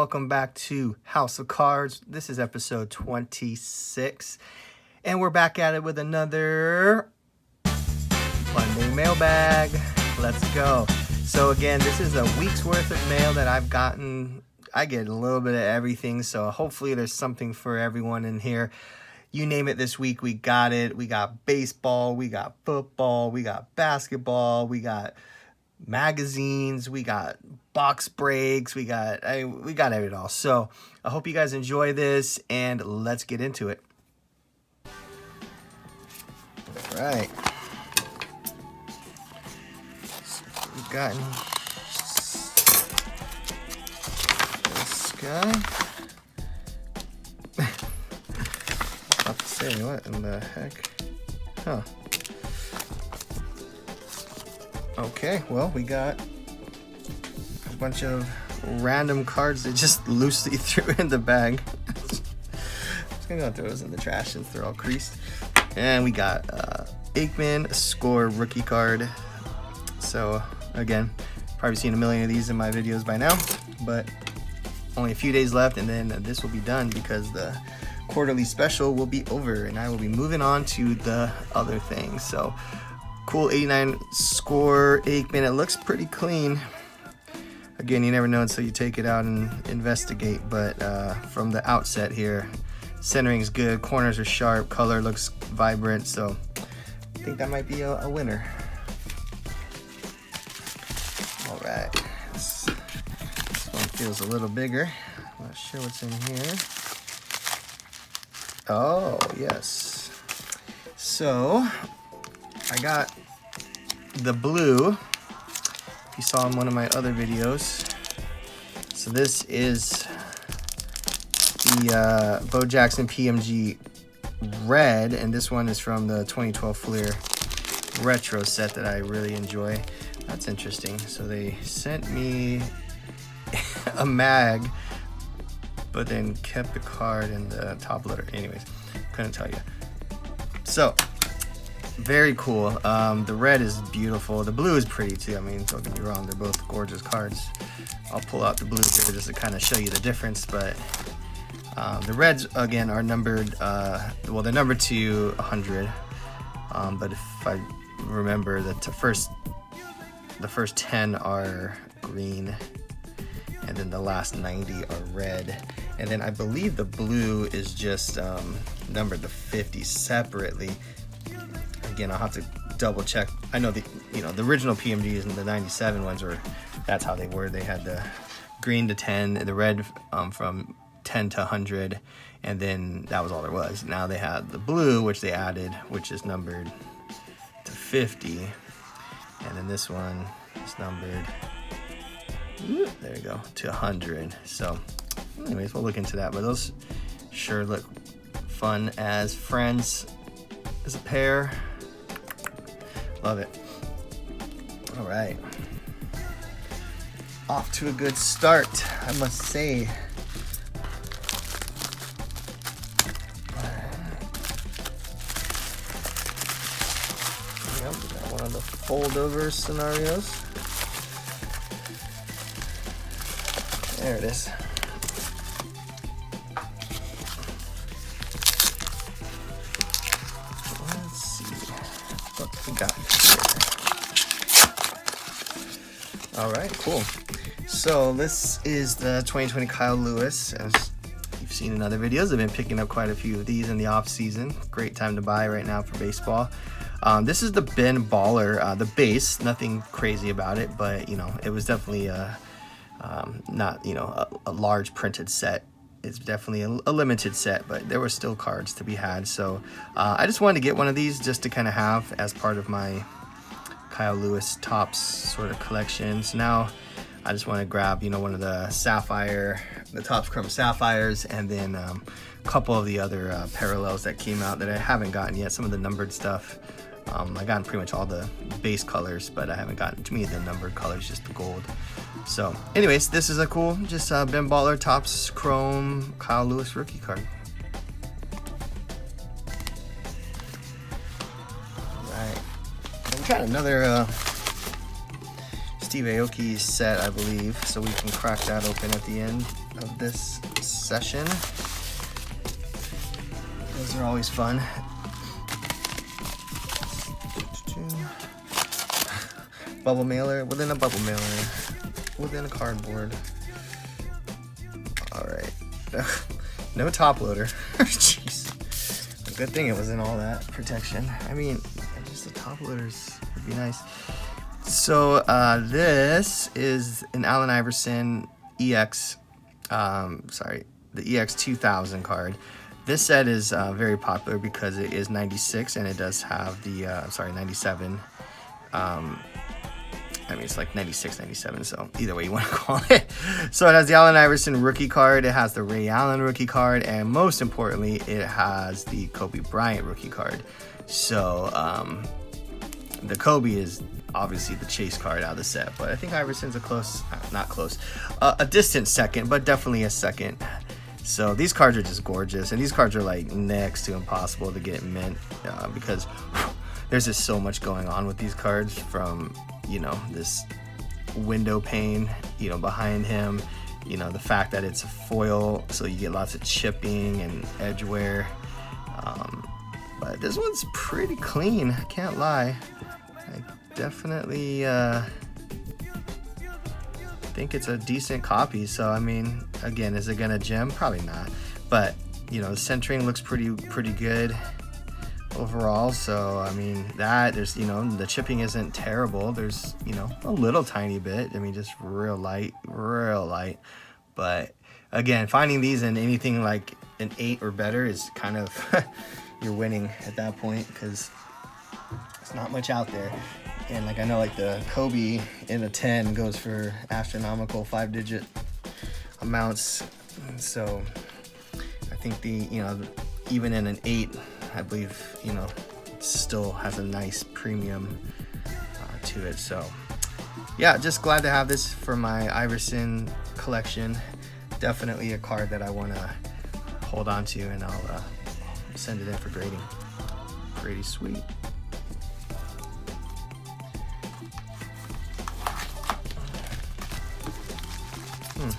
welcome back to House of Cards. This is episode 26, and we're back at it with another Monday mailbag. Let's go. So again, this is a week's worth of mail that I've gotten. I get a little bit of everything, so hopefully there's something for everyone in here. You name it this week, we got it. We got baseball, we got football, we got basketball, we got magazines, we got box breaks, we got it all. So I hope you guys enjoy this, and let's get into it. All right, we've gotten this guy. About to say, what in the heck? Huh. Okay, well, we got a bunch of random cards that just loosely threw in the bag. Just gonna go throw those in the trash since they're all creased. And we got Aikman Score rookie card. So again, probably seen a million of these in my videos by now, but only a few days left, and then this will be done because the quarterly special will be over, and I will be moving on to the other things. So cool 89 Score Aikman. It looks pretty clean. Again, you never know until you take it out and investigate, but from the outset here, centering is good, corners are sharp, color looks vibrant, so I think that might be a winner. All right, this one feels a little bigger. I'm not sure what's in here. Oh, yes. So I got the blue, if you saw in one of my other videos. So this is the Bo Jackson PMG red, and this one is from the 2012 Fleer retro set that I really enjoy. That's interesting. So they sent me a mag, but then kept the card in the top letter. Anyways, couldn't tell you. So very cool. The red is beautiful. The blue is pretty too. I mean, don't get me wrong, they're both gorgeous cards. I'll pull out the blue here just to kind of show you the difference, but the reds again are numbered, well, they're numbered to 100, but if I remember that the first 10 are green, and then the last 90 are red, and then I believe the blue is just numbered to 50 separately. Again, I'll have to double check. I know the original PMGs and the 97 ones were, that's how they were. They had the green to 10, the red from 10 to 100, and then that was all there was. Now they have the blue, which they added, which is numbered to 50, and then this one is numbered, there you go, to 100. So anyways, we'll look into that, but those sure look fun as friends, as a pair. Love it. All right, off to a good start, I must say. Yep, we got one of the fold over scenarios. There it is. Let's see what we got here. All right, cool. So this is the 2020 Kyle Lewis. As you've seen in other videos, I've been picking up quite a few of these in the off season. Great time to buy right now for baseball. This is the Ben Baller, the base. Nothing crazy about it, but it was definitely not a large printed set. It's definitely a limited set, but there were still cards to be had. So I just wanted to get one of these just to kind of have as part of my Kyle Lewis Topps sort of collection. So now I just want to grab one of the Topps Chrome Sapphires, and then a couple of the other parallels that came out that I haven't gotten yet. Some of the numbered stuff. I gotten pretty much all the base colors, but I haven't gotten too many of the numbered colors, just the gold. So anyways, this is a cool, just Ben Baller Topps Chrome Kyle Lewis rookie card. Alright, I'm trying another Steve Aoki set, I believe, so we can crack that open at the end. of this session. Those are always fun. Bubble mailer within a bubble mailer within a cardboard. All right. No top loader. Jeez. A good thing it wasn't all that protection. I mean, just the top loaders would be nice. So this is an Allen Iverson EX, the EX 2000 card. This set is very popular because it is 96 and it does have the, 97. I mean, it's like 96, 97, so either way you want to call it. So it has the Allen Iverson rookie card, it has the Ray Allen rookie card, and most importantly, it has the Kobe Bryant rookie card. So the Kobe is obviously the chase card out of the set, but I think Iverson's a distant second, but definitely a second. So these cards are just gorgeous, and these cards are like next to impossible to get mint because there's just so much going on with these cards, from this window pane behind him, the fact that it's a foil, so you get lots of chipping and edge wear, but this one's pretty clean, I can't lie. I definitely think it's a decent copy. So I mean, again, is it gonna gem? Probably not, but the centering looks pretty good overall. So I mean, there's the chipping isn't terrible. There's a little tiny bit, I mean, just real light, but again, finding these in anything like an 8 or better is kind of you're winning at that point, because it's not much out there. And like, I know like the Kobe in a 10 goes for astronomical 5-digit amounts, so I think the even in an 8, I believe still has a nice premium to it. So yeah, just glad to have this for my Iverson collection. Definitely a card that I want to hold on to, and I'll send it in for grading. Pretty sweet.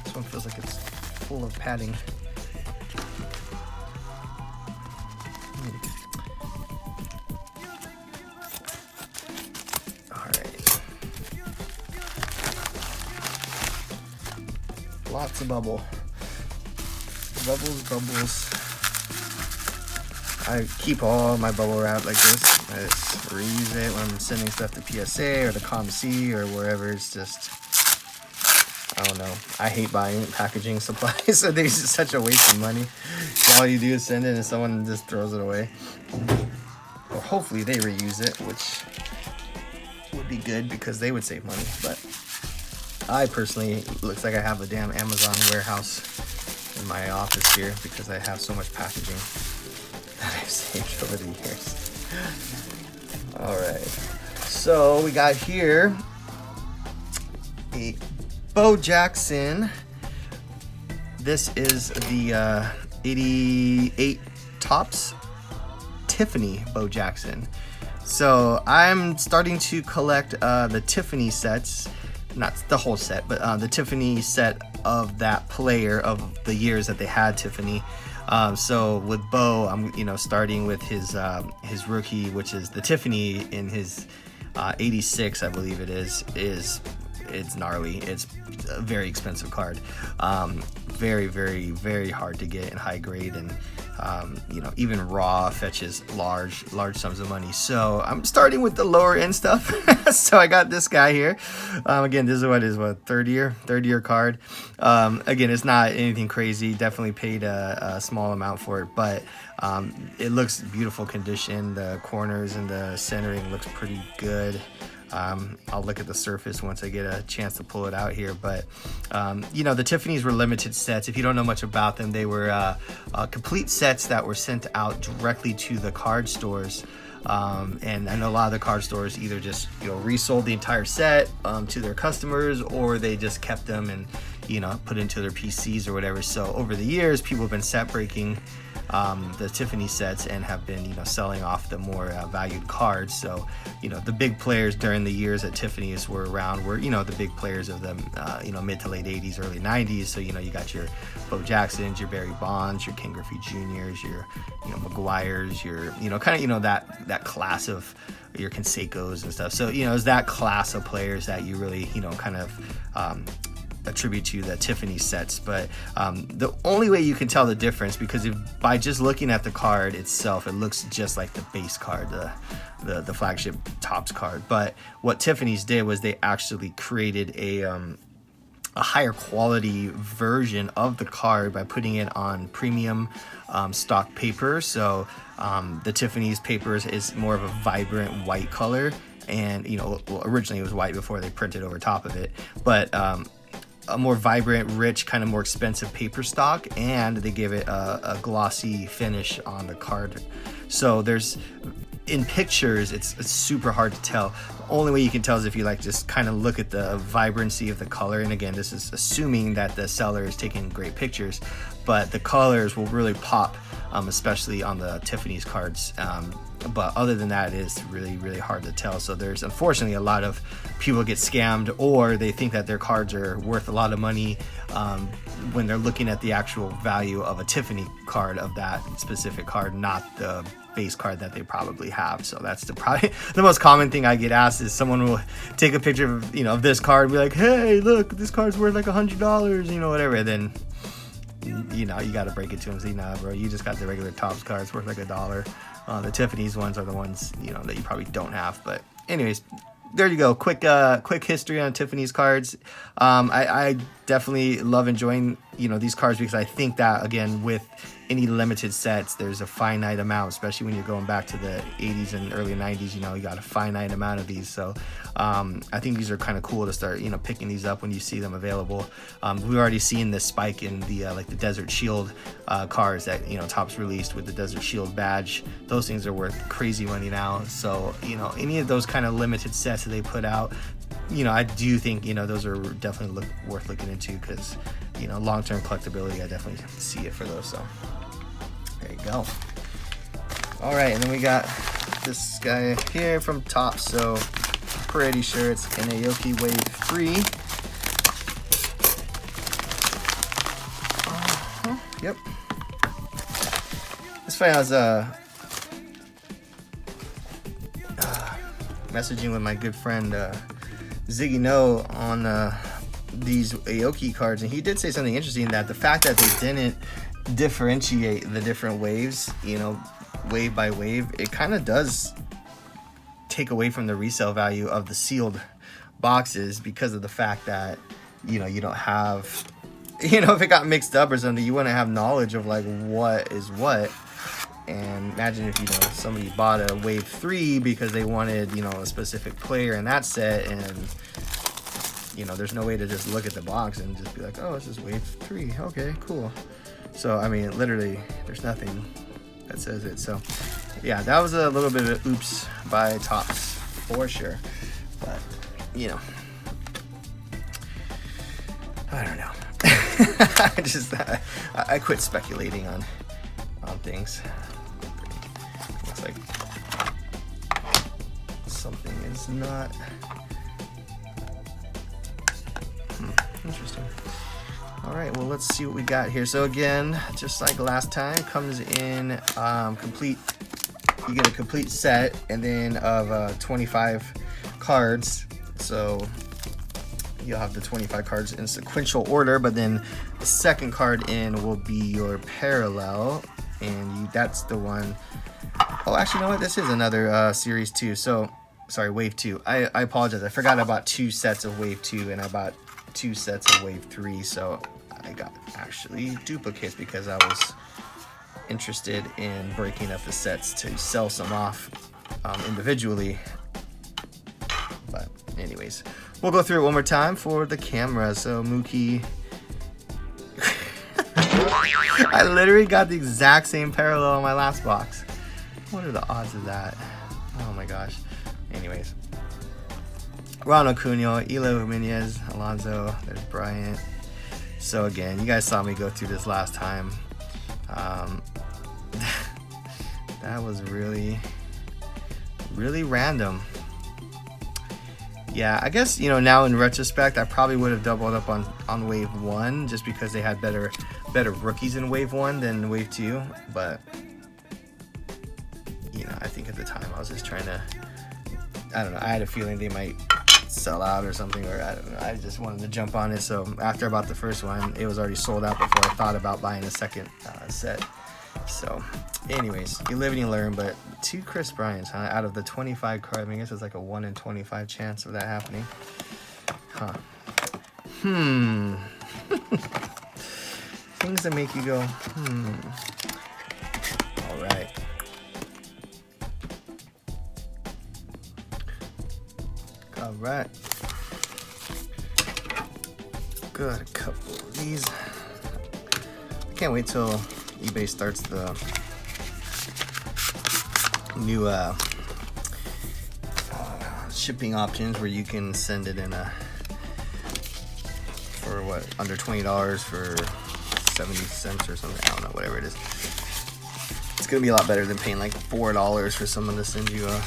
This one feels like it's full of padding. Lots of bubbles. I keep all my bubble wrap like this. I just reuse it when I'm sending stuff to PSA or the ComC or wherever. It's just, I don't know. I hate buying packaging supplies, so they're just such a waste of money. All you do is send it and someone just throws it away. Or hopefully they reuse it, which would be good because they would save money. But I personally, looks like I have a damn Amazon warehouse in my office here because I have so much packaging that I've saved over the years. All right, so we got here a Bo Jackson. This is the 88 Topps Tiffany Bo Jackson. So I'm starting to collect the Tiffany sets. Not the whole set, but the Tiffany set of that player of the years that they had Tiffany. So with Bo, I'm starting with his rookie, which is the Tiffany in his 86, I believe it is. It's gnarly. It's a very expensive card. Very, very, very hard to get in high grade, and even raw fetches large sums of money. So I'm starting with the lower end stuff. So I got this guy here. Again, this is third year card. Again, it's not anything crazy. Definitely paid a small amount for it, but it looks beautiful condition. The corners and the centering looks pretty good. I'll look at the surface once I get a chance to pull it out here, but the Tiffany's were limited sets. If you don't know much about them, they were complete sets that were sent out directly to the card stores, and I know a lot of the card stores either just resold the entire set to their customers, or they just kept them and put into their PCs or whatever. So over the years, people have been set breaking the Tiffany sets and have been, you know, selling off the more valued cards. So, you know, the big players during the years that Tiffany's were around were, you know, the big players of the, you know, mid to late 80s, early 90s. So, you know, you got your Bo Jacksons, your Barry Bonds, your Ken Griffey Juniors, your, you know, McGuire's, your, you know, kind of, you know, that class of your Canseco's and stuff. So, you know, it's that class of players that you really, you know, kind of attribute to the Tiffany sets. But the only way you can tell the difference, because if by just looking at the card itself, it looks just like the base card, the flagship Topps card. But what Tiffany's did was they actually created a higher quality version of the card by putting it on premium stock paper. So the Tiffany's papers is more of a vibrant white color, and, you know, well, originally it was white before they printed over top of it, but a more vibrant, rich, kind of more expensive paper stock, and they give it a glossy finish on the card. So there's, in pictures, it's super hard to tell. The only way you can tell is if you like just kind of look at the vibrancy of the color. And again, this is assuming that the seller is taking great pictures, but the colors will really pop, especially on the Tiffany's cards. But other than that, it is really, really hard to tell. So there's unfortunately a lot of people get scammed, or they think that their cards are worth a lot of money when they're looking at the actual value of a Tiffany card of that specific card, not the base card that they probably have. So that's probably the most common thing I get asked is someone will take a picture of, you know, of this card and be like, hey, look, this card's worth like $100, you know, whatever. And then, you know, you got to break it to them. Say, nah, bro, you just got the regular Topps cards worth like $1. The Tiffany's ones are the ones, you know, that you probably don't have. But anyways, there you go. Quick history on Tiffany's cards. I definitely love enjoying, you know, these cards, because I think that, again, with any limited sets, there's a finite amount, especially when you're going back to the 80s and early 90s. You know, you got a finite amount of these. So I think these are kind of cool to start, you know, picking these up when you see them available. We've already seen this spike in the like the Desert Shield cards that, you know, Topps released with the Desert Shield badge. Those things are worth crazy money now. So, you know, any of those kind of limited sets that they put out, you know, I do think, you know, those are definitely worth looking into, because, you know, long-term collectability, I definitely see it for those. So there you go. All right, and then we got this guy here from Topps. So pretty sure it's an Aoki Wave 3. Yep. It's funny, I was messaging with my good friend Ziggy No on these Aoki cards, and he did say something interesting, that the fact that they didn't differentiate the different waves, you know, wave by wave, it kind of does take away from the resale value of the sealed boxes, because of the fact that, you know, you don't have, you know, if it got mixed up or something, you wouldn't have knowledge of like what is what. And imagine if, you know, somebody bought a Wave 3 because they wanted, you know, a specific player in that set, and, you know, there's no way to just look at the box and just be like, oh, this is Wave 3. Okay, cool. So, I mean, literally, there's nothing that says it. So, yeah, that was a little bit of an oops by Topps for sure. But, you know, I don't know. I quit speculating on things. Looks like something is not interesting. All right, well, let's see what we got here. So again, just like last time, comes in complete. You get a complete set, and then of 25 cards. So you'll have the 25 cards in sequential order, but then the second card in will be your parallel, and that's the one. Oh, actually, you know what? This is another series 2. So, sorry, Wave 2. I apologize. I forgot I bought 2 sets of Wave 2, and I bought 2 sets of Wave 3. So I got actually duplicates because I was interested in breaking up the sets to sell some off individually. But anyways, we'll go through it one more time for the camera. So Mookie, I literally got the exact same parallel on my last box. What are the odds of that? Oh my gosh. Anyways, Ronald Acuna, Elo Jimenez, Alonso, there's Bryant. So again, you guys saw me go through this last time. That was really random. Yeah, I guess, you know, now in retrospect, I probably would have doubled up on Wave 1 just because they had better rookies in Wave 1 than Wave 2. But, you know, I think at the time I was just trying to, I don't know, I had a feeling they might sell out or something, or I don't know, I just wanted to jump on it. So after I bought the first one, it was already sold out before I thought about buying a second set. So anyways, you live and you learn. But 2 Chris Bryants, huh? Out of the 25 cards, I mean, I guess it's like a 1 in 25 chance of that happening. Huh. Things that make you go, All right. All right. Got a couple of these. I can't wait till eBay starts the new shipping options where you can send it in for what, under $20 for 70 cents or something. I don't know, whatever it is. It's gonna be a lot better than paying like $4 for someone to send you a,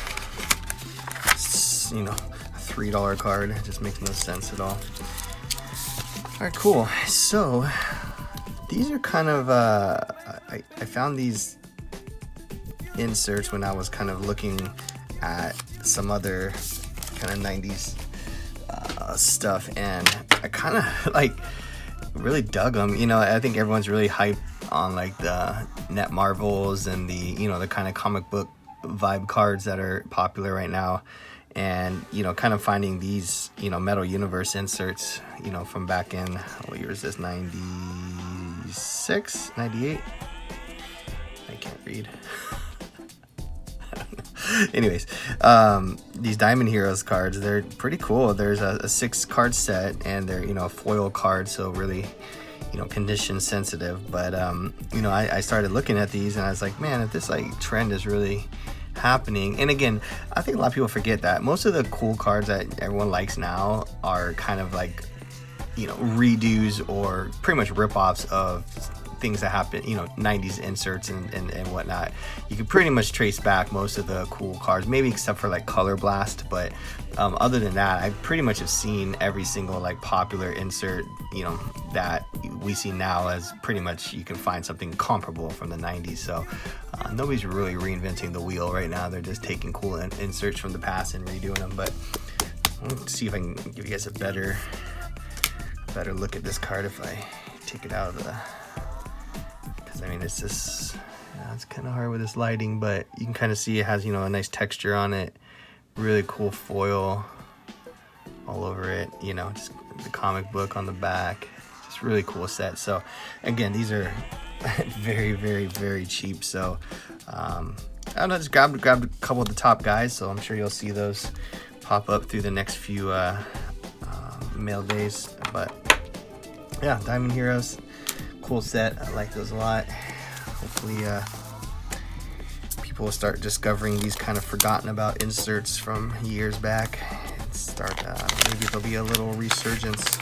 you know, a $3 card. It just makes no sense at all. All right, cool. So these are kind of I found these inserts when I was kind of looking at some other kind of 90s stuff, and I kind of like really dug them. You know, I think everyone's really hyped on like the Net Marvels and the, you know, the kind of comic book vibe cards that are popular right now. And, you know, kind of finding these, you know, Metal Universe inserts, you know, from back in, what year is this, 96, 98? I can't read. I don't know. Anyways, these Diamond Heroes cards, they're pretty cool. There's a 6-card set, and they're, you know, foil cards, so really, you know, condition sensitive. But, you know, I started looking at these, and I was like, man, if this, like, trend is really happening. And again, I think a lot of people forget that most of the cool cards that everyone likes now are kind of like, you know, redos or pretty much rip-offs of things that happen, you know, 90s inserts and whatnot. You can pretty much trace back most of the cool cards, maybe except for like Color Blast. But other than that, I pretty much have seen every single like popular insert, you know, that we see now, as pretty much you can find something comparable from the 90s. So nobody's really reinventing the wheel right now. They're just taking cool inserts from the past and redoing them. But let's see if I can give you guys a better look at this card if I take it out of the, because I mean, it's just, you know, it's kind of hard with this lighting, but you can kind of see it has, you know, a nice texture on it, really cool foil all over it, you know, just the comic book on the back, just really cool set. So again, these are very, very, very cheap. So I don't know, just grabbed a couple of the top guys, so I'm sure you'll see those pop up through the next few mail days. But yeah, Diamond Heroes, cool set. I like those a lot. Hopefully people will start discovering these kind of forgotten about inserts from years back and start, maybe there'll be a little resurgence.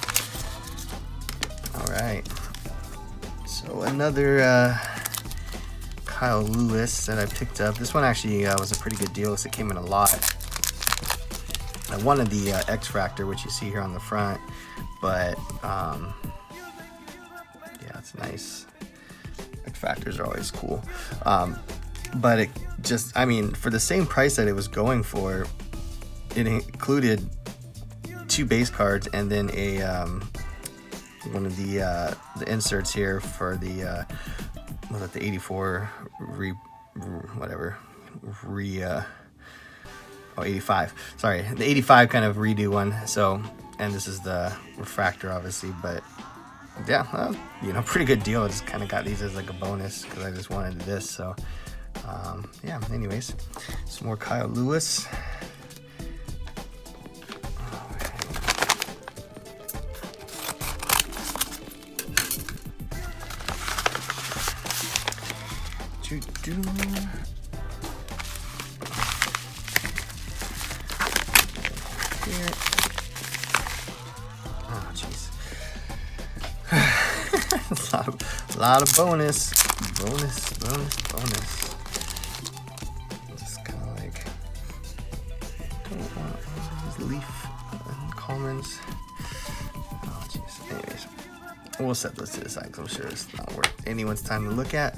All right, so another Kyle Lewis that I picked up. This one actually was a pretty good deal, so it came in a lot. I wanted the X Factor, which you see here on the front, but yeah, it's nice. X Factors are always cool. But it just, I mean, for the same price that it was going for, it included 2 base cards and then a one of the inserts here for the was it the 84 85, sorry, the 85 kind of redo one. So, and this is the refractor obviously, but yeah, you know, pretty good deal. I just kind of got these as like a bonus because I just wanted this. So yeah, anyways, some more Kyle Lewis. Here. Oh, jeez. a lot of bonus. Leaf Commons. Oh jeez. Anyways, we'll set those to the side because I'm sure it's not worth anyone's time to look at.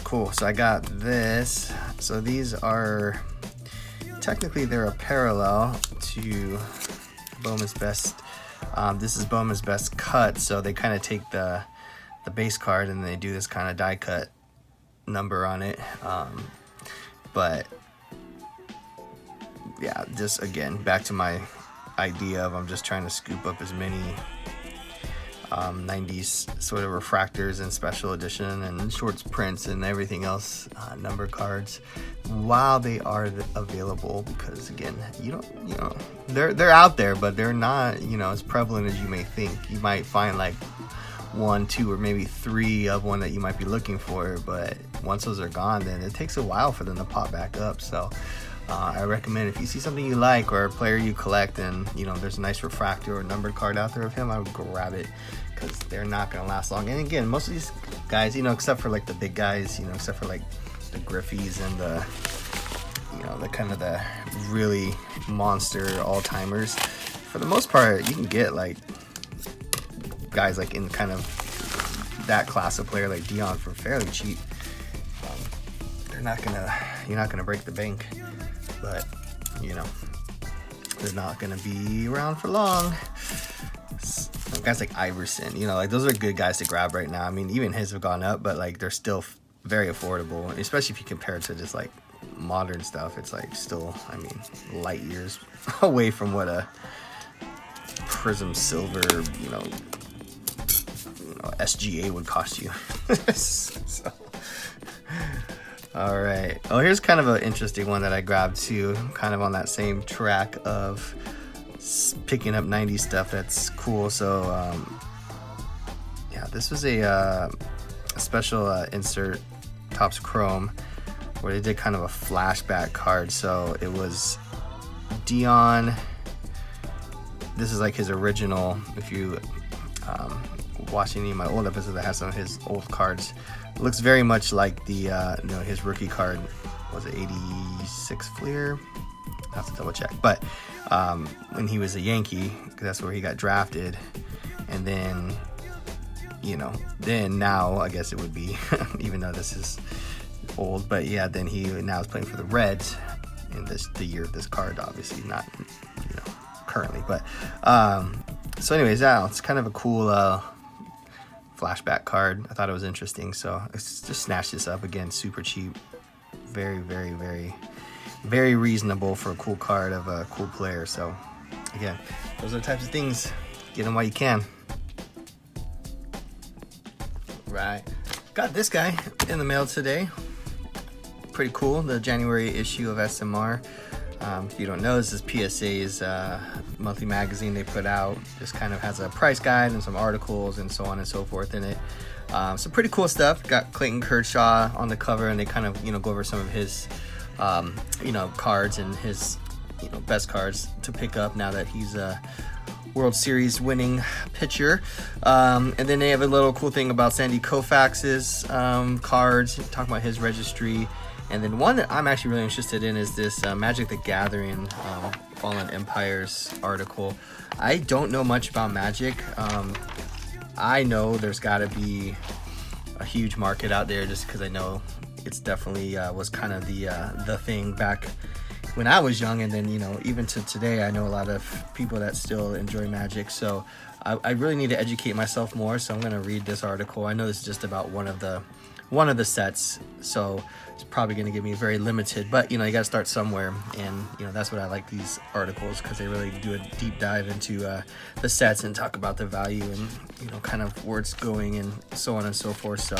Cool. So I got this. So these are technically they're a parallel to Bowman's Best. This is Bowman's Best cut. So they kind of take the base card and they do this kind of die cut number on it. But yeah, just again back to my idea of I'm just trying to scoop up as many 90s sort of refractors and special edition and shorts prints and everything else, number cards, while they are available, because again, they're out there, but they're not as prevalent as you may think. You might find like 1, 2, or maybe 3 of one that you might be looking for, but once those are gone, then it takes a while for them to pop back up. So I recommend if you see something you like or a player you collect and there's a nice refractor or numbered card out there of him, I would grab it, because they're not going to last long. And again, most of these guys, except for like the big guys, except for like the Griffeys and the the kind of the really monster all-timers, for the most part you can get like guys like in kind of that class of player like Dion for fairly cheap. You're not gonna break the bank, but they're not gonna be around for long. Guys like Iverson, like those are good guys to grab right now. I mean, even his have gone up, but like they're still very affordable, especially if you compare it to just like modern stuff. It's like still, I mean, light years away from what a Prism Silver, SGA would cost you. So, all right. Oh, here's kind of an interesting one that I grabbed too, kind of on that same track of picking up 90s stuff that's cool. So yeah, this was a special insert Topps Chrome where they did kind of a flashback card. So it was Dion. This is like his original, if you watch any of my old episodes that has some of his old cards, it looks very much like the his rookie card. Was it 86 Fleer? I have to double check, but when he was a Yankee, that's where he got drafted, and then then now I guess it would be even though this is old, but yeah, then he now is playing for the Reds in the year of this card, obviously not currently, but so anyways, it's kind of a cool flashback card. I thought it was interesting, so I just snatched this up again, super cheap, very, very, very, very reasonable for a cool card of a cool player. So again, those are the types of things, get them while you can. Right, got this guy in the mail today. Pretty cool, the January issue of SMR. If you don't know, this is PSA's monthly magazine they put out. Just kind of has a price guide and some articles and so on and so forth in it. Some pretty cool stuff. Got Clayton Kershaw on the cover, and they kind of go over some of his cards and his best cards to pick up now that he's a World Series winning pitcher. And then they have a little cool thing about Sandy Koufax's cards, talking about his registry. And then one that I'm actually really interested in is this Magic the Gathering Fallen Empires article. I don't know much about Magic. I know there's got to be a huge market out there, just because I know it's definitely was kind of the thing back when I was young, and then even to today, I know a lot of people that still enjoy Magic. So I really need to educate myself more. So I'm gonna read this article. I know this is just about one of the sets, so it's probably going to give me very limited, but you got to start somewhere, and that's what I like these articles, because they really do a deep dive into the sets and talk about the value and kind of where it's going and so on and so forth. So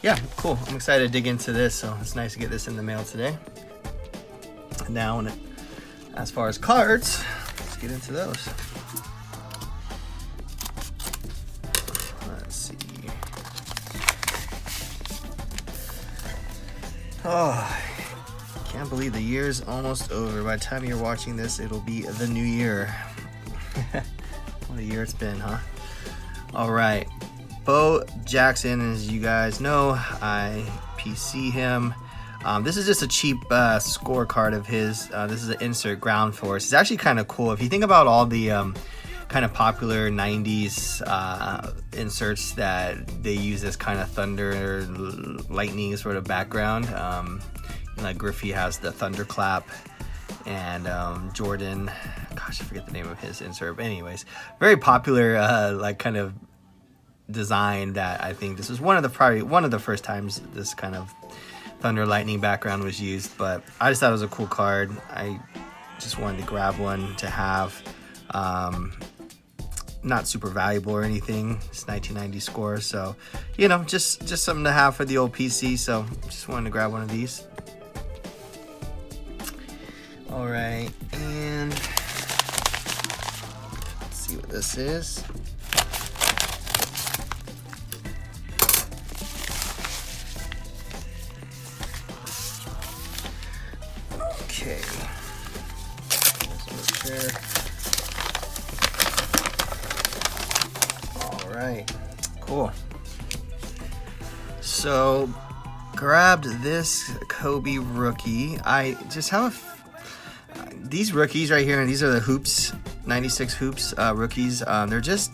yeah, cool. I'm excited to dig into this, so it's nice to get this in the mail today. Now, as far as cards, let's get into those. Let's see. Oh, can't believe the year's almost over. By the time you're watching this, it'll be the new year. What a year it's been, huh? All right, Bo Jackson, as you guys know, I PC him. This is just a cheap scorecard of his. This is an insert ground force. It's actually kind of cool. If you think about all the kind of popular 90s inserts that they use this kind of thunder, lightning sort of background. Like Griffey has the thunderclap, and Jordan, gosh, I forget the name of his insert. But anyways, very popular like kind of design that I think this was probably one of the first times this kind of thunder lightning background was used. But I just thought it was a cool card. I just wanted to grab one to have. Not super valuable or anything. It's 1990 score, so you know, just something to have for the old PC. So just wanted to grab one of these. All right, and let's see what this is. Okay. All right, cool. So grabbed this Kobe rookie. I just have these rookies right here, and these are the hoops, 96 hoops rookies. They're just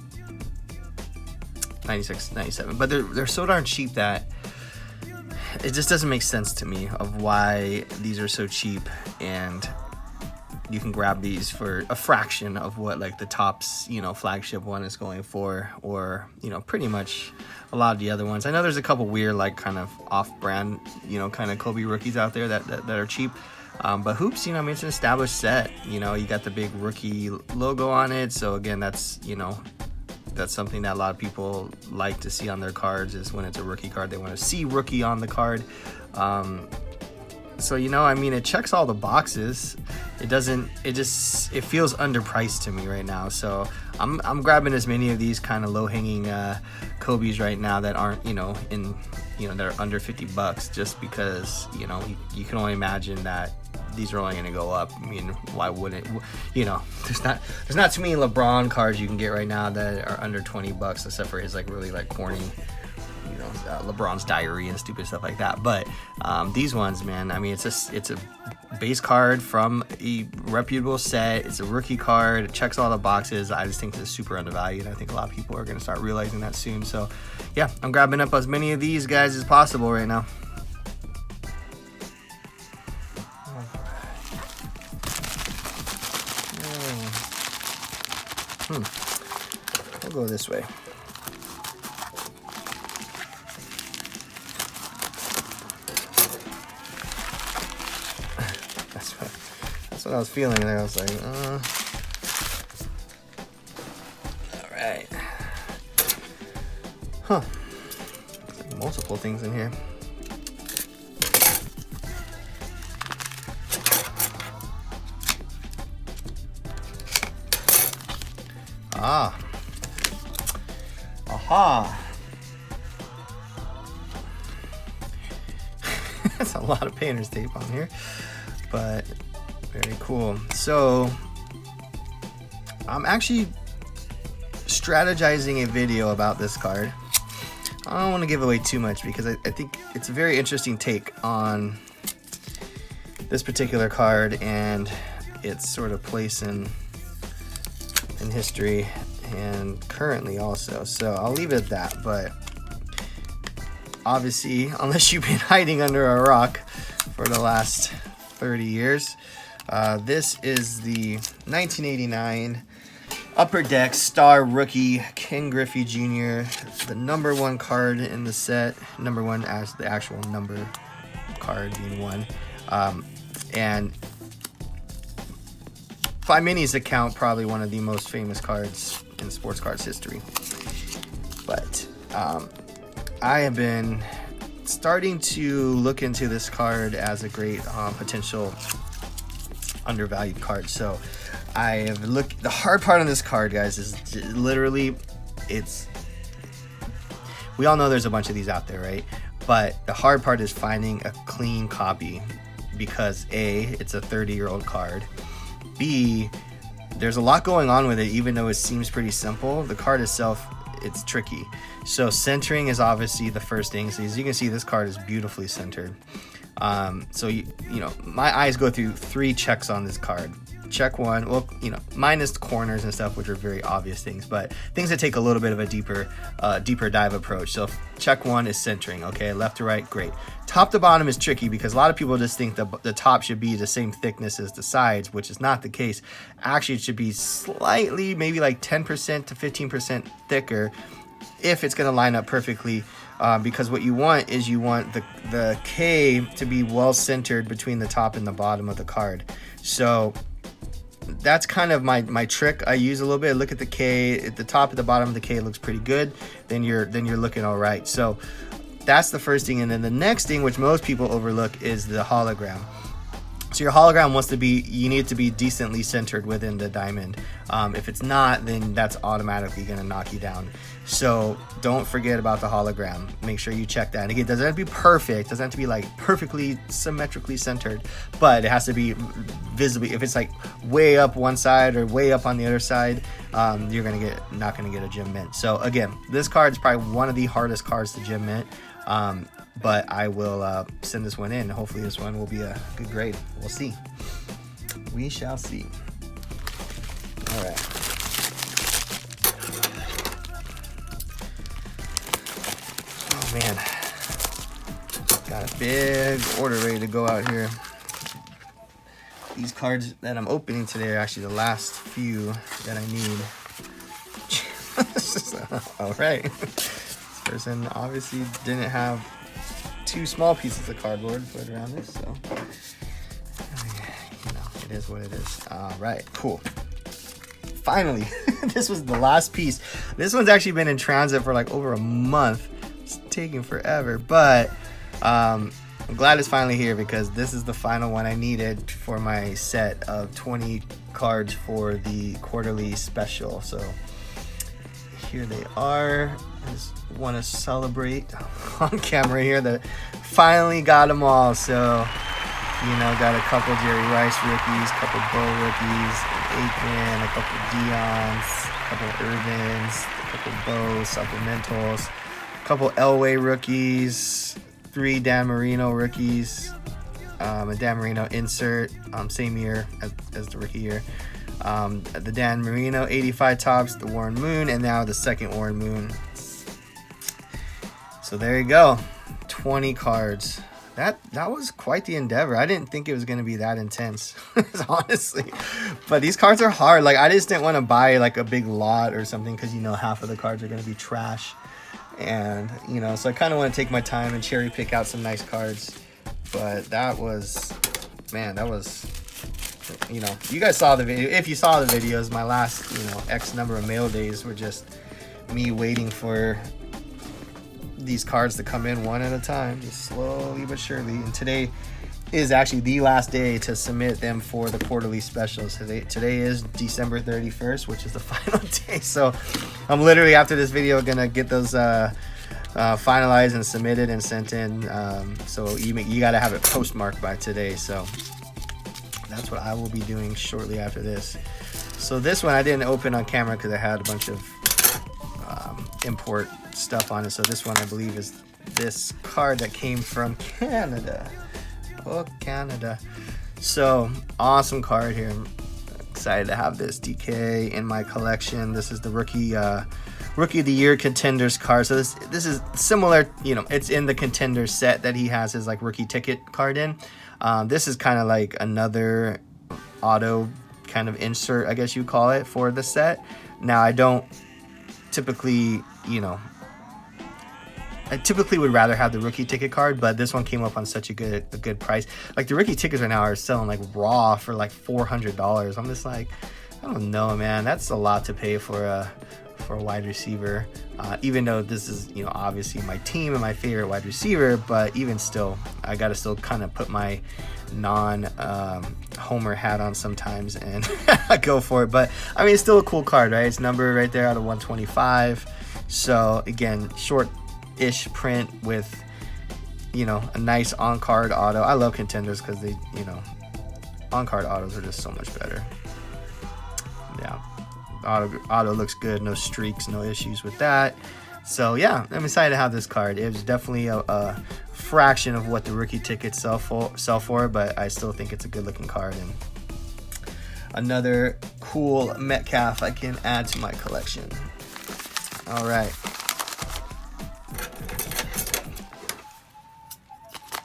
96, 97, but they're so darn cheap that it just doesn't make sense to me of why these are so cheap, and you can grab these for a fraction of what like the Topps, you know, flagship one is going for, or you know, pretty much a lot of the other ones. I know there's a couple weird like kind of off-brand, you know, kind of Kobe rookies out there that are cheap. But hoops, you know, I mean, it's an established set. You know, you got the big rookie logo on it. So again, that's, you know, that's something that a lot of people like to see on their cards, is when it's a rookie card, they want to see rookie on the card. So, you know, I mean, it checks all the boxes. It feels underpriced to me right now. So I'm grabbing as many of these kind of low-hanging Kobe's right now that aren't, you know, that are under $50, just because, you know, you can only imagine that these are only going to go up. I mean, why wouldn't it? You know, there's not too many LeBron cards you can get right now that are under $20, except for his like really like corny, you know, LeBron's diary and stupid stuff like that. But these ones, man, I mean, it's a base card from a reputable set. It's a rookie card. It checks all the boxes. I just think it's super undervalued. I think a lot of people are going to start realizing that soon. So yeah, I'm grabbing up as many of these guys as possible right now. We'll go this way. That's what I was feeling there. I was like, all right. Huh. Like multiple things in here. Ah. Aha. That's a lot of painter's tape on here, but very cool. So I'm actually strategizing a video about this card. I don't want to give away too much, because I think it's a very interesting take on this particular card and its sort of place in history and currently also. So I'll leave it at that. But obviously, unless you've been hiding under a rock for the last 30 years, this is the 1989 Upper Deck Star Rookie Ken Griffey Jr., the #1 card in the set. #1 as the actual number card being 1. And by many's account, probably one of the most famous cards in sports cards history. But I have been starting to look into this card as a great potential undervalued card. So I have looked. The hard part on this card, guys, is literally, we all know there's a bunch of these out there, right? But the hard part is finding a clean copy, because A, it's a 30-year-old card. B, there's a lot going on with it. Even though it seems pretty simple, the card itself, it's tricky. So centering is obviously the first thing. So as you can see, this card is beautifully centered. So you know, my eyes go through 3 checks on this card. Check 1, well, you know, minus corners and stuff, which are very obvious things, but things that take a little bit of a deeper dive approach. So check 1 is centering. Okay, left to right, great. Top to bottom is tricky because a lot of people just think the top should be the same thickness as the sides, which is not the case. Actually, it should be slightly, maybe like 10% to 15% thicker if it's going to line up perfectly. Because what you want is you want the K to be well centered between the top and the bottom of the card. So that's kind of my trick I use a little bit. Look at the K at the top and the bottom of the K looks pretty good, then you're looking all right. So that's the first thing. And then the next thing, which most people overlook, is the hologram. So your hologram you need it to be decently centered within the diamond. If it's not, then that's automatically going to knock you down. So don't forget about the hologram. Make sure you check that. And again, it doesn't have to be perfect. It doesn't have to be like perfectly symmetrically centered, but it has to be visibly. If it's like way up one side or way up on the other side, you're not gonna get a gem mint. So again, this card is probably one of the hardest cards to gem mint. But I will send this one in. Hopefully this one will be a good grade. We'll see. We shall see. All right. Oh man, got a big order ready to go out here. These cards that I'm opening today are actually the last few that I need. All right. This person obviously didn't have 2 small pieces of cardboard put around this, so you know, it is what it is. All right, cool. Finally, this was the last piece. This one's actually been in transit for like over a month. It's taking forever, but I'm glad it's finally here because this is the final one I needed for my set of 20 cards for the quarterly special. So here they are. I just want to celebrate on camera here that finally got them all. So, you know, got a couple Jerry Rice rookies, a couple Bo rookies, an Aikman, a couple Deons, a couple Irvins, a couple Bo supplementals, a couple Elway rookies, 3 Dan Marino rookies, a Dan Marino insert, same year as the rookie year. The Dan Marino 85 Topps, the Warren Moon, and now the second Warren Moon. So there you go, 20 cards. That was quite the endeavor. I didn't think it was going to be that intense, honestly. But these cards are hard. Like, I just didn't want to buy like a big lot or something because, you know, half of the cards are going to be trash. And, you know, so I kind of want to take my time and cherry pick out some nice cards. But that was, man, that was, you know, you guys saw the video. If you saw the videos, my last, you know, X number of mail days were just me waiting for these cards to come in one at a time, just slowly but surely. And today is actually the last day to submit them for the quarterly specials. Today is December 31st, which is the final day. So I'm literally, after this video, gonna get those finalized and submitted and sent in. So you gotta have it postmarked by today. So that's what I will be doing shortly after this. So this one I didn't open on camera because I had a bunch of import stuff on it. So this one I believe is this card that came from Canada. Oh, Canada. So awesome card here. I'm excited to have this DK in my collection. This is the rookie of the year Contenders card. So this is similar, you know, it's in the Contenders set that he has his like rookie ticket card in. This is kind of like another auto kind of insert, I guess you call it, for the set. Now I don't typically, you know, I typically would rather have the rookie ticket card, but this one came up on such a good price. Like the rookie tickets right now are selling like raw for like $400. I'm just like, I don't know, man. That's a lot to pay for a wide receiver. Even though this is, you know, obviously my team and my favorite wide receiver, but even still, I gotta still kind of put my non-homer hat on sometimes and go for it. But I mean, it's still a cool card, right? It's numbered right there out of 125. So again, short-ish print with, you know, a nice on-card auto. I love Contenders because they, you know, on-card autos are just so much better. Yeah, auto looks good, no streaks, no issues with that. So yeah, I'm excited to have this card. It was definitely a fraction of what the rookie tickets sell for, but I still think it's a good looking card and another cool Metcalf I can add to my collection. All right.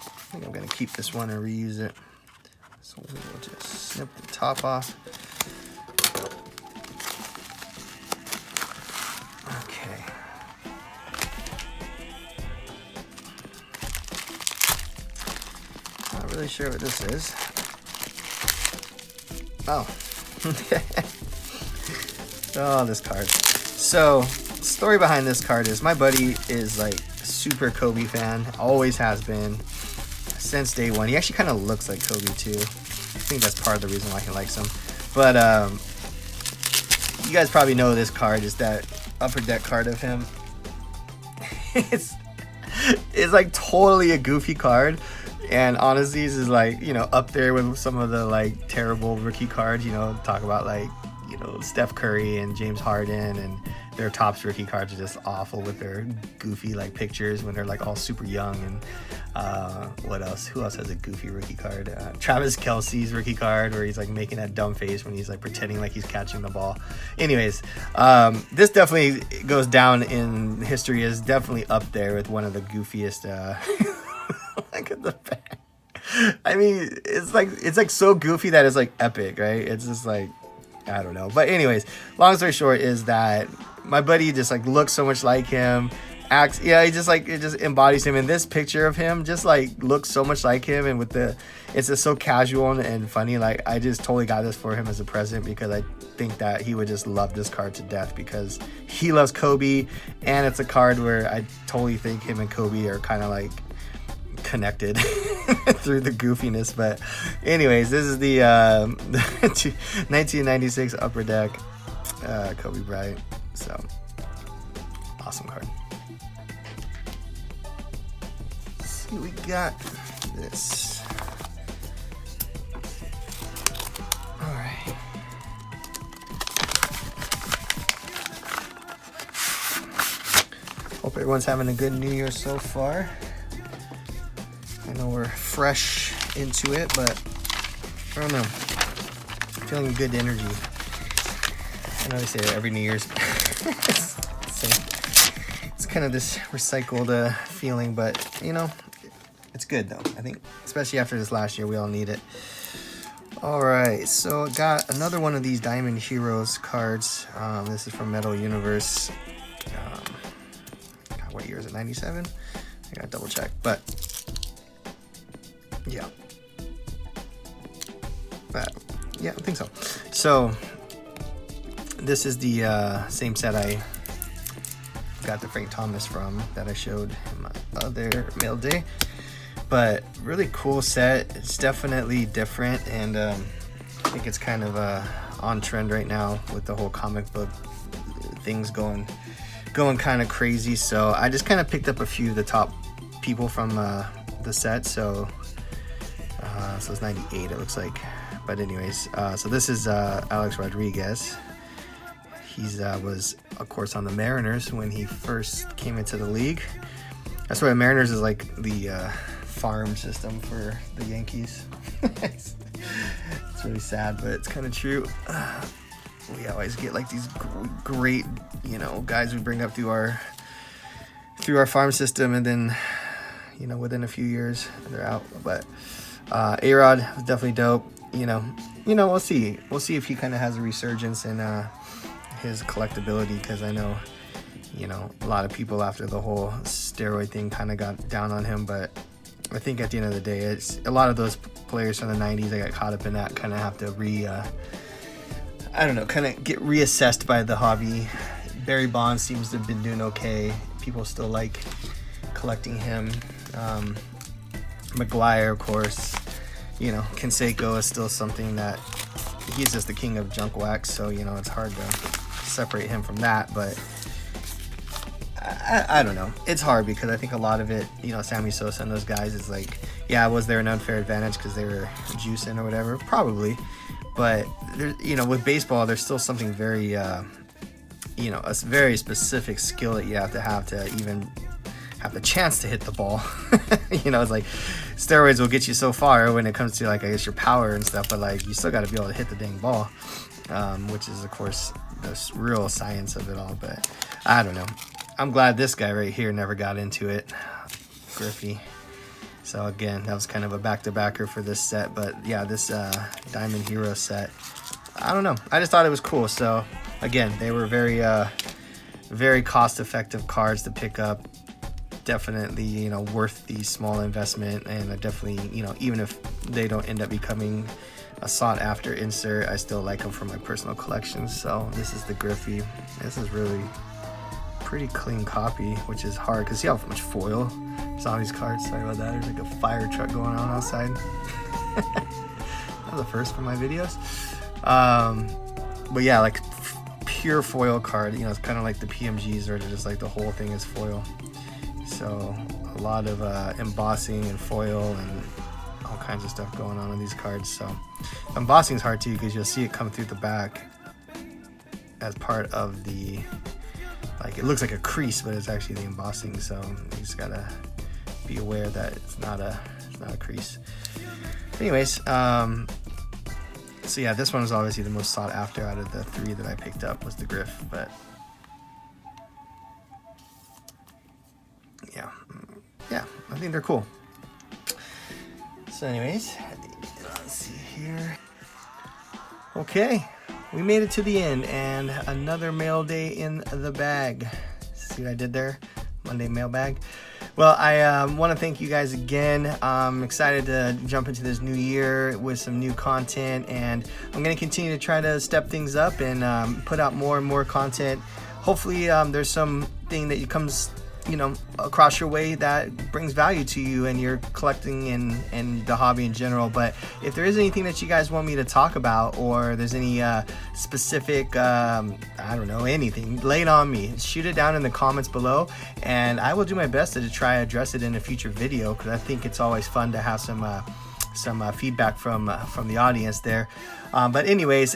I think I'm gonna keep this one and reuse it. So we'll just snip the top off. Okay. Not really sure what this is. Oh. Oh, this card. So, story behind this card is my buddy is like super Kobe fan, always has been since day one. He actually kind of looks like Kobe too. I think that's part of the reason why he likes him. But you guys probably know this card is that upper deck card of him. it's like totally a goofy card. And honestly, this is like, you know, up there with some of the like terrible rookie cards, you know, talk about like, you know, Steph Curry and James Harden, and their Topps rookie cards are just awful with their goofy like pictures when they're like all super young. And what else? Who else has a goofy rookie card? Travis Kelce's rookie card where he's like making that dumb face when he's like pretending like he's catching the ball. Anyways, this definitely goes down in history as definitely up there with one of the goofiest. Look at the back. I mean, it's like so goofy that it's like epic, right? It's just like, I don't know. But anyways, long story short is that my buddy just like looks so much like him, acts, yeah, he just like, it just embodies him. And this picture of him just like looks so much like him, and with the, it's just so casual and funny. Like, I just totally got this for him as a present because I think that he would just love this card to death because he loves Kobe, and it's a card where I totally think him and Kobe are kind of like connected through the goofiness. But anyways, this is the 1996 upper deck Kobe Bryant. So awesome card. Let's see, we got this. All right. Hope everyone's having a good New Year so far. I know we're fresh into it, but I don't know. I'm feeling good energy. I know they say that every New Year's. It's kind of this recycled feeling, but you know, it's good though. I think, especially after this last year, we all need it. All right, so got another one of these Diamond Heroes cards. This is from Metal Universe. God, what year is it? 97? I gotta double check, but. Yeah. Yeah, I think so. So this is the same set I got the Frank Thomas from that I showed in my other mail day. But really cool set. It's definitely different, and I think it's kind of on trend right now with the whole comic book things going kind of crazy. So I just kind of picked up a few of the top people from the set. So it's 98, it looks like. But anyways, so this is Alex Rodriguez. He's was, of course, on the Mariners when he first came into the league. That's why Mariners is like the farm system for the Yankees. It's really sad, but it's kind of true. We always get like these great, you know, guys we bring up through our farm system, and then, you know, within a few years they're out. But A-Rod is definitely dope. You know, we'll see if he kind of has a resurgence in his collectability, because I know, you know, a lot of people after the whole steroid thing kind of got down on him. But I think at the end of the day, it's a lot of those players from the 90s that got caught up in that kind of have to kind of get reassessed by the hobby. Barry Bonds seems to have been doing okay. People still like collecting him. McGuire, of course, you know, Canseco is still something that he's just the king of junk wax, so, you know, it's hard to separate him from that. But I don't know, it's hard because I think a lot of it, you know, Sammy Sosa and those guys is like, yeah, was there an unfair advantage because they were juicing or whatever? Probably. But there, you know, with baseball, there's still something very you know, a very specific skill that you have to even have the chance to hit the ball. You know, it's like steroids will get you so far when it comes to, like, I guess your power and stuff, but like you still got to be able to hit the dang ball, which is of course the real science of it all. But I don't know. I'm glad this guy right here never got into it, Griffey. So again, that was kind of a back-to-backer for this set. But yeah, this Diamond Hero set, I don't know. I just thought it was cool. So again, they were very cost-effective cards to pick up. Definitely, you know, worth the small investment, and definitely, you know, even if they don't end up becoming a sought-after insert, I still like them for my personal collection. So this is the Griffey. This is really pretty clean copy, which is hard because see how much foil is on these cards. Sorry about that. There's like a fire truck going on outside. That was the first for my videos. But yeah, like pure foil card. You know, it's kind of like the PMGs, or just like the whole thing is foil. So a lot of embossing and foil and all kinds of stuff going on these cards. So embossing is hard too, because you'll see it come through the back as part of the, like, it looks like a crease, but it's actually the embossing. So you just gotta be aware that it's not a crease. Anyways, so yeah, this one was obviously the most sought after out of the 3 that I picked up, was the Griff. But yeah, I think they're cool. So anyways, let's see here. Okay, we made it to the end, and another mail day in the bag. See what I did there? Monday mailbag. Well, I want to thank you guys again. I'm excited to jump into this new year with some new content, and I'm going to continue to try to step things up and put out more and more content. Hopefully there's something that comes, you know, across your way that brings value to you and your collecting and the hobby in general. But if there is anything that you guys want me to talk about, or there's any specific, I don't know, anything, lay it on me. Shoot it down in the comments below, and I will do my best to try to address it in a future video, because I think it's always fun to have some feedback from the audience there. But anyways,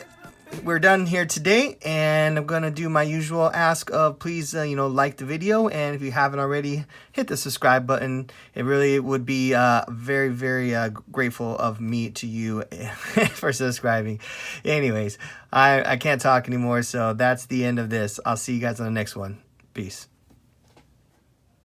we're done here today, and I'm gonna do my usual ask of please you know, like the video, and if you haven't already, hit the subscribe button. It really would be very, very grateful of me to you for subscribing. Anyways, I can't talk anymore, so that's the end of this. I'll see you guys on the next one. Peace.